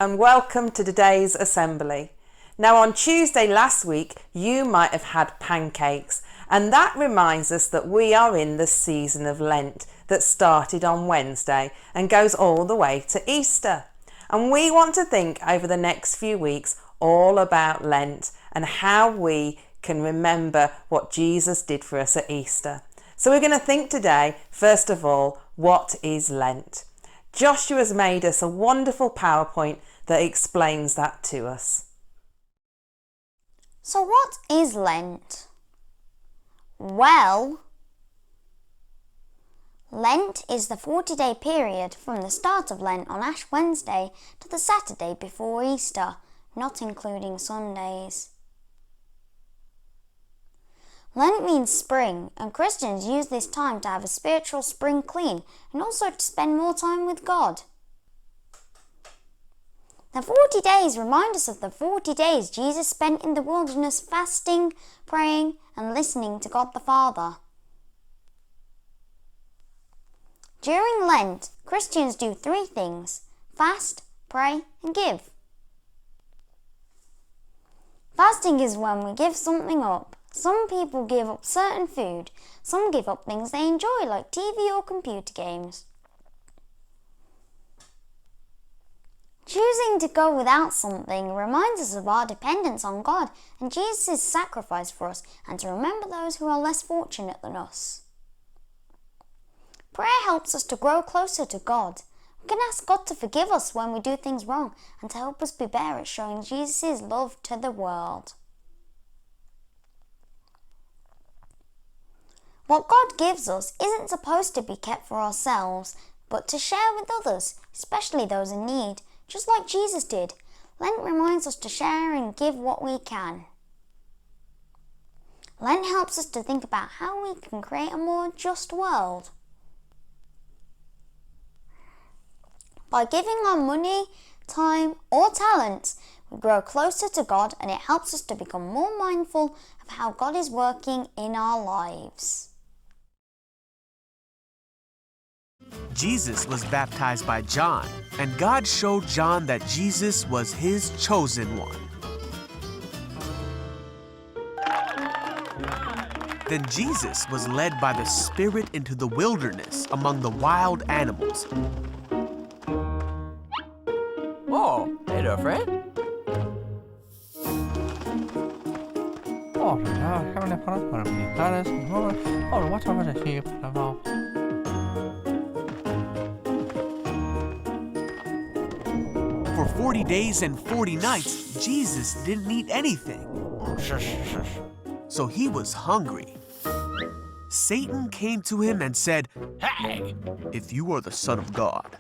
and welcome to today's assembly. Now on Tuesday last week you might have had pancakes, and that reminds us that we are in the season of Lent that started on Wednesday and goes all the way to Easter. And we want to think over the next few weeks all about Lent and how we can remember what Jesus did for us at Easter. So we're going to think today, first of all, what is Lent? Joshua's made us a wonderful PowerPoint that explains that to us. So what is Lent? Well, Lent is the 40-day period from the start of Lent on Ash Wednesday to the Saturday before Easter, not including Sundays. Lent means spring, and Christians use this time to have a spiritual spring clean and also to spend more time with God. The 40 days remind us of the 40 days Jesus spent in the wilderness fasting, praying, and listening to God the Father. During Lent, Christians do 3 things: fast, pray, and give. Fasting is when we give something up. Some people give up certain food, some give up things they enjoy like TV or computer games. Choosing to go without something reminds us of our dependence on God and Jesus' sacrifice for us, and to remember those who are less fortunate than us. Prayer helps us to grow closer to God. We can ask God to forgive us when we do things wrong and to help us be better at showing Jesus' love to the world. What God gives us isn't supposed to be kept for ourselves, but to share with others, especially those in need, just like Jesus did. Lent reminds us to share and give what we can. Lent helps us to think about how we can create a more just world. By giving our money, time, or talents, we grow closer to God, and it helps us to become more mindful of how God is working in our lives. Jesus was baptized by John, and God showed John that Jesus was his chosen one. Then Jesus was led by the Spirit into the wilderness among the wild animals. Oh, hey there, friend. For 40 days and 40 nights, Jesus didn't eat anything. So he was hungry. Satan came to him and said, "Hey, if you are the Son of God,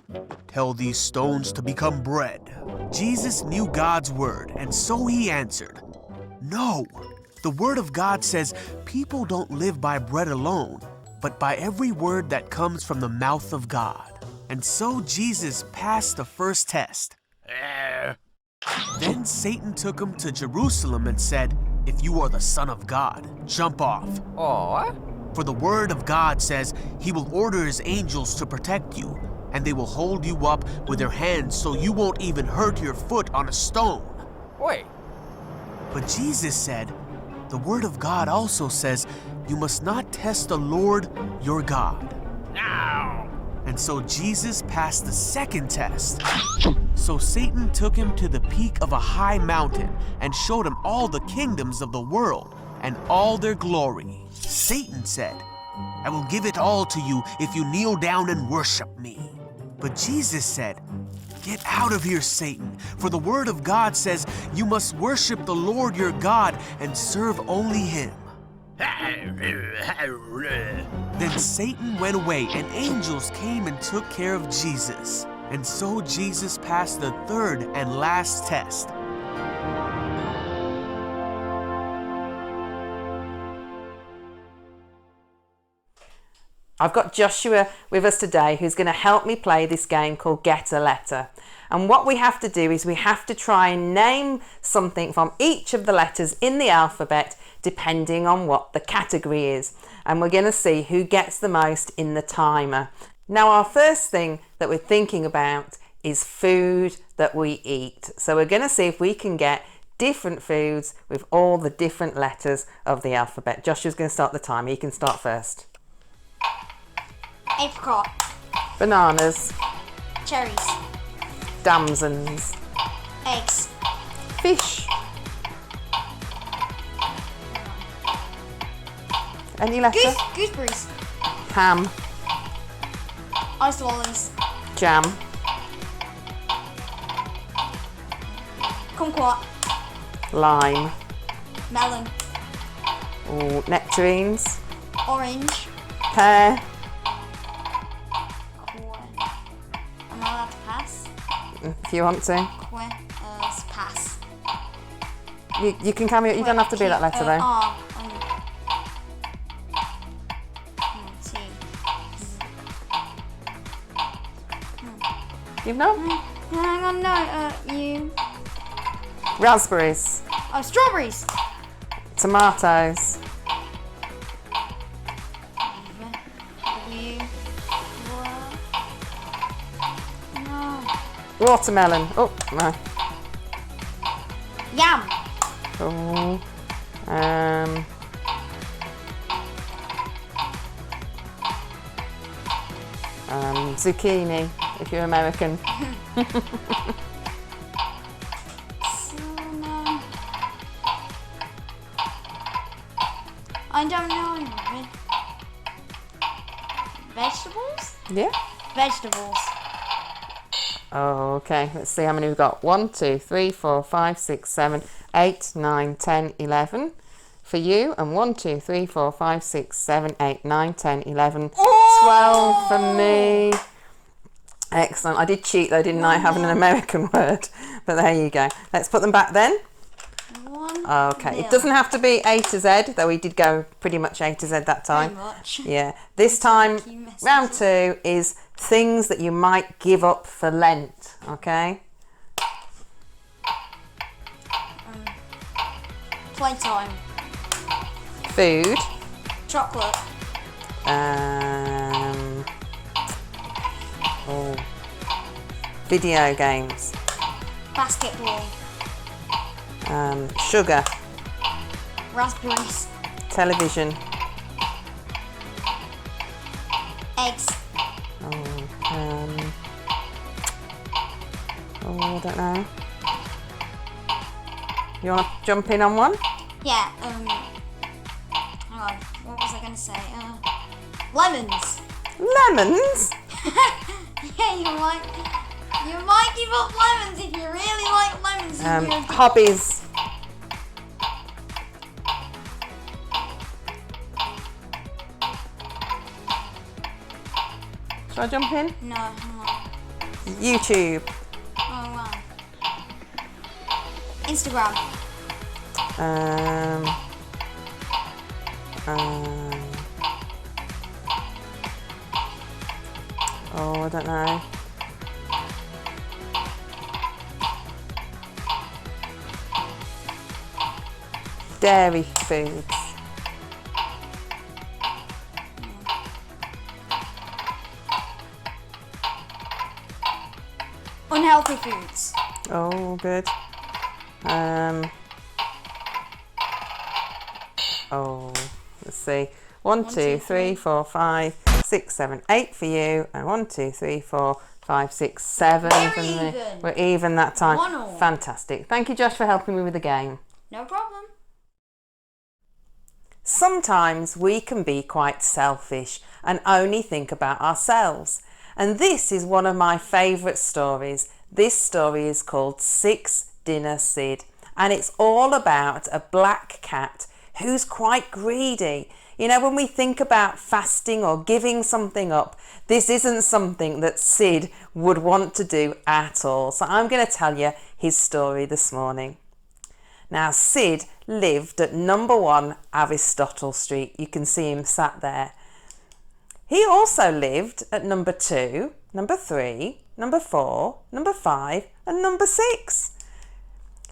tell these stones to become bread." Jesus knew God's word, and so he answered, "No, the word of God says people don't live by bread alone, but by every word that comes from the mouth of God." And so Jesus passed the first test. Then Satan took him to Jerusalem and said, "If you are the Son of God, jump off. Oh, what? For the word of God says he will order his angels to protect you, and they will hold you up with their hands so you won't even hurt your foot on a stone." Wait. But Jesus said, "The word of God also says you must not test the Lord your God." No. And so Jesus passed the second test. So Satan took him to the peak of a high mountain and showed him all the kingdoms of the world and all their glory. Satan said, "I will give it all to you if you kneel down and worship me." But Jesus said, "Get out of here, Satan, for the word of God says you must worship the Lord your God and serve only him." Then Satan went away, and angels came and took care of Jesus. And so Jesus passed the third and last test. I've got Joshua with us today who's going to help me play this game called Get a Letter. And what we have to do is we have to try and name something from each of the letters in the alphabet depending on what the category is. And we're going to see who gets the most in the timer. Now our first thing that we're thinking about is food that we eat. So we're going to see if we can get different foods with all the different letters of the alphabet. Joshua's going to start the timer. You can start first. Apricot. Bananas, Cherries. damsons, Eggs. fish. Any letter? Gooseberries. Ham, Ice lollies. jam, Kumquat. lime, Melon. ooh, nectarines, Orange. pear, Am I allowed to pass? if you want to. Pass. You can carry it. You don't have to do that letter though. R. T. You know? Hang on, no. U. Raspberries, Oh, strawberries. tomatoes, W. No. watermelon. Oh, no. Yam. Oh, zucchini, if you're American. I don't know. Vegetables? Yeah. Vegetables. Oh, okay. Let's see how many we've got. 1, 2, 3, 4, 5, 6, 7, 8, 9, 10, 11 for you. And 1, 2, 3, 4, 5, 6, 7, 8, 9, 10, 11, 12 for me. Excellent. I did cheat though, didn't I, having an American word? But there you go. Let's put them back then. Okay. It doesn't have to be A to Z, though we did go pretty much A to Z that time. Very much. Yeah. This time, messages. round 2 is things that you might give up for Lent. Okay. Playtime. Food. Chocolate. Oh. Video games. Basketball. Sugar. Raspberries. Television. Eggs. I don't know. You want to jump in on one? Yeah. Hang on. What was I going to say? Lemons. Lemons? Yeah, you might give up lemons if you really like lemons. And you're Hobbies. Shall I jump in? No, hang on. YouTube. Oh wow. Instagram. Oh, I don't know. Dairy foods. Unhealthy foods. Oh, good. Oh, let's see. 1, 2, 3, 4, 5, 6, 7, 8 for you, and 1, 2, 3, 4, 5, 6, 7 for me. even. We're even that time. 1-1. Fantastic. Thank you, Josh, for helping me with the game. No problem. Sometimes we can be quite selfish and only think about ourselves. And this is one of my favourite stories. This story is called 6 Dinner Sid, and it's all about a black cat who's quite greedy. You know, when we think about fasting or giving something up, this isn't something that Sid would want to do at all. So I'm going to tell you his story this morning. Now, Sid lived at number 1 Aristotle Street. You can see him sat there. He also lived at number 2, number 3, number 4, number 5 and number 6.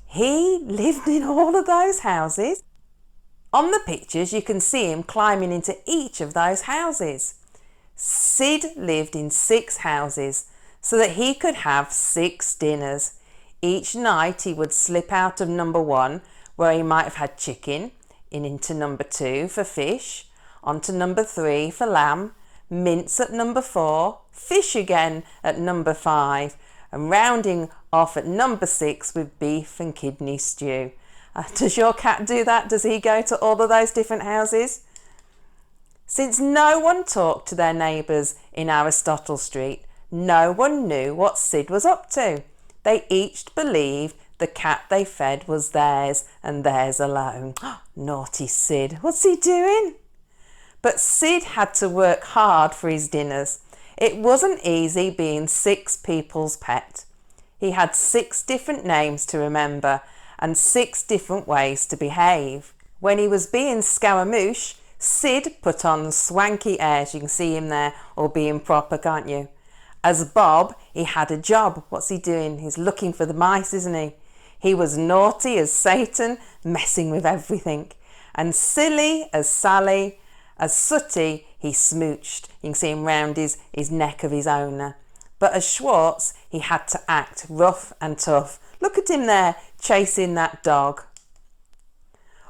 He lived in all of those houses. On the pictures you can see him climbing into each of those houses. Sid lived in 6 houses. so that he could have 6 dinners. Each night he would slip out of number 1, where he might have had chicken, into number 2 for fish, onto number 3 for lamb, mince at number 4, fish again at number 5, and rounding off at number 6 with beef and kidney stew. Does your cat do that? Does he go to all of those different houses? Since no one talked to their neighbours in Aristotle Street, no one knew what Sid was up to. They each believed the cat they fed was theirs and theirs alone. Naughty Sid, what's he doing? But Sid had to work hard for his dinners. It wasn't easy being 6 people's pet. He had 6 different names to remember and 6 different ways to behave. When he was being Scaramouche, Sid put on swanky airs. You can see him there, all being proper, can't you? As Bob, he had a job. What's he doing? He's looking for the mice, isn't he? He was naughty as Satan, messing with everything. And silly as Sally, as Sooty, he smooched. You can see him round his neck of his owner. But as Schwartz, he had to act rough and tough. Look at him there, chasing that dog.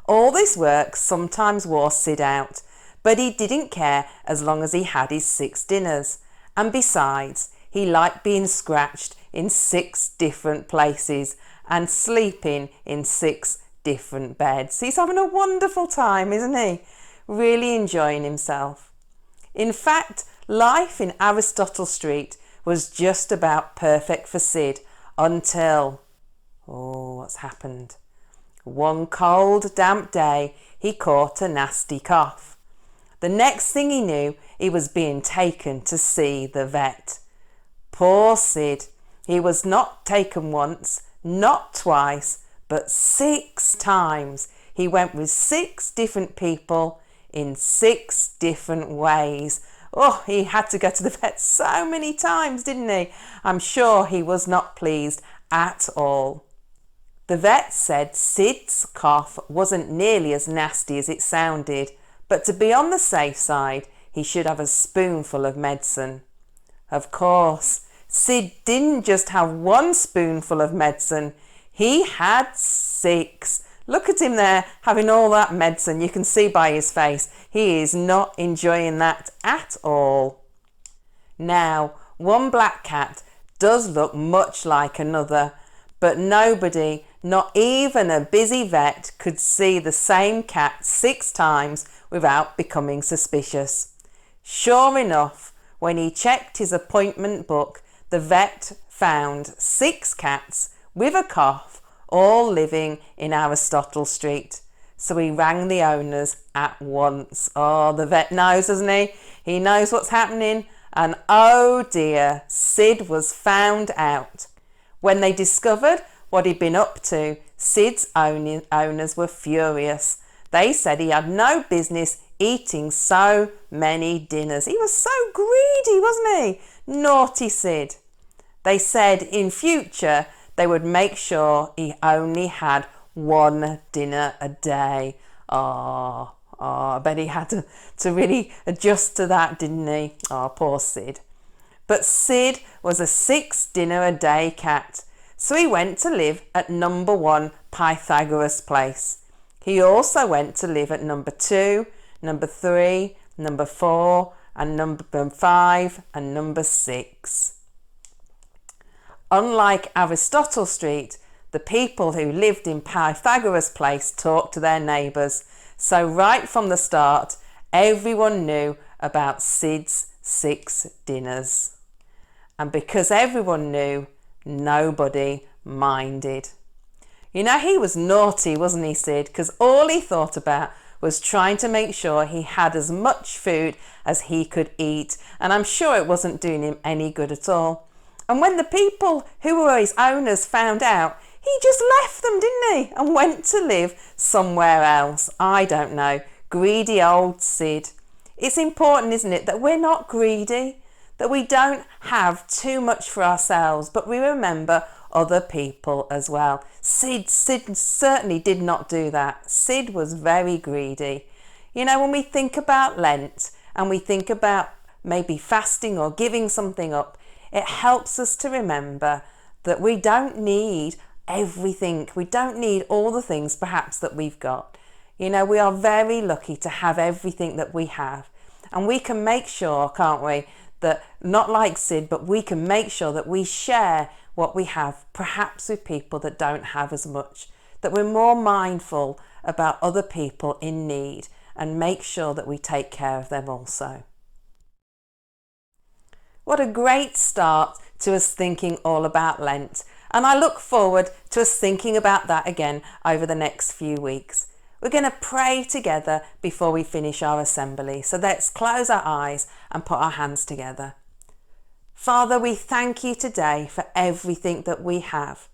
All this work sometimes wore Sid out, but he didn't care as long as he had his 6 dinners. And besides, he liked being scratched in 6 different places and sleeping in 6 different beds. He's having a wonderful time, isn't he? Really enjoying himself. In fact, life in Aristotle Street was just about perfect for Sid until... what's happened? One cold, damp day, he caught a nasty cough. The next thing he knew, he was being taken to see the vet. Poor Sid. He was not taken once, not twice, but 6 times. He went with 6 different people in 6 different ways. Oh, he had to go to the vet so many times, didn't he? I'm sure he was not pleased at all. The vet said Sid's cough wasn't nearly as nasty as it sounded, but to be on the safe side, he should have a spoonful of medicine. Of course, Sid didn't just have 1 spoonful of medicine, he had 6. Look at him there, having all that medicine. You can see by his face, he is not enjoying that at all. Now, one black cat does look much like another, but nobody, not even a busy vet, could see the same cat 6 times without becoming suspicious. Sure enough, when he checked his appointment book, the vet found 6 cats with a cough, all living in Aristotle Street. So he rang the owners at once. Oh, the vet knows, doesn't he? He knows what's happening. And oh dear, Sid was found out. When they discovered what he'd been up to, Sid's owners were furious. They said he had no business eating so many dinners. He was so greedy, wasn't he? Naughty Sid. They said in future they would make sure he only had 1 dinner a day. Oh, I bet he had to really adjust to that, didn't he? Oh, poor Sid. But Sid was a 6 dinner a day cat, so he went to live at number 1 Pythagoras Place. He also went to live at number 2, number 3, number 4, and number 5, and number 6. Unlike Aristotle Street, the people who lived in Pythagoras Place talked to their neighbours, so right from the start, everyone knew about Sid's 6 dinners. And because everyone knew, nobody minded. You know, he was naughty, wasn't he, Sid? Because all he thought about was trying to make sure he had as much food as he could eat, and I'm sure it wasn't doing him any good at all. And when the people who were his owners found out, he just left them, didn't he? And went to live somewhere else. I don't know. Greedy old Sid. It's important, isn't it, that we're not greedy, that we don't have too much for ourselves, but we remember other people as well. Sid certainly did not do that. Sid was very greedy. You know, when we think about Lent and we think about maybe fasting or giving something up, It helps us to remember that we don't need everything. We don't need all the things perhaps that we've got. You know, we are very lucky to have everything that we have. And we can make sure, can't we, that not like Sid, but we can make sure that we share what we have, perhaps with people that don't have as much, that we're more mindful about other people in need and make sure that we take care of them also. What a great start to us thinking all about Lent, and I look forward to us thinking about that again over the next few weeks. We're going to pray together before we finish our assembly, so let's close our eyes and put our hands together. Father, we thank you today for everything that we have,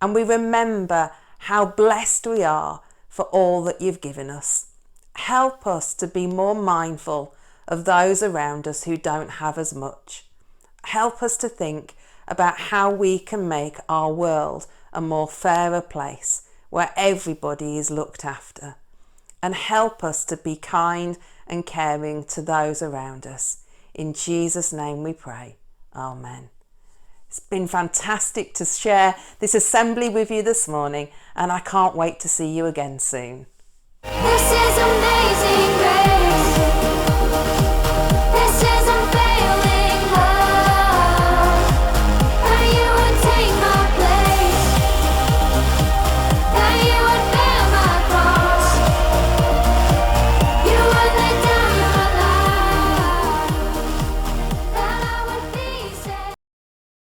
and we remember how blessed we are for all that you've given us. Help us to be more mindful of those around us who don't have as much. Help us to think about how we can make our world a more fairer place where everybody is looked after. And help us to be kind and caring to those around us. In Jesus' name we pray. Amen. It's been fantastic to share this assembly with you this morning, and I can't wait to see you again soon. This is amazing.